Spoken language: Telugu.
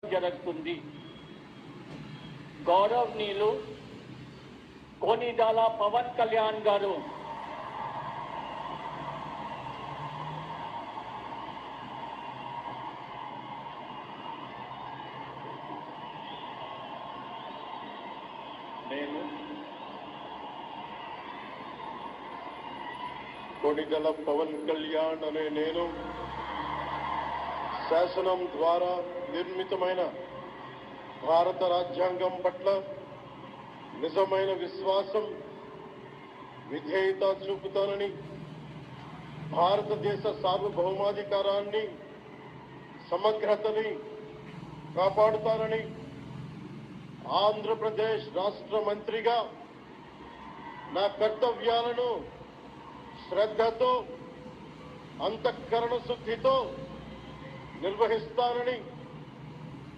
జరుగుతుంది. గౌరవనీయులు కొనిదాల పవన్ కళ్యాణ్ గారు కొనిదెల పవన్ కళ్యాణ్ అనే నేను శాసనం ద్వారా నిర్మితమైన భారత రాజ్యాంగం పట్ల నిజమైన విశ్వాసం, విధేయత చూపుతానని, భారతదేశ సార్వభౌమాధికారాన్ని, సమగ్రతని కాపాడుతానని ఆంధ్రప్రదేశ్ రాష్ట్ర మంత్రిగా నా కర్తవ్యాలను శ్రద్ధతో, అంతఃకరణ శుద్ధితో నిర్వహిస్తానని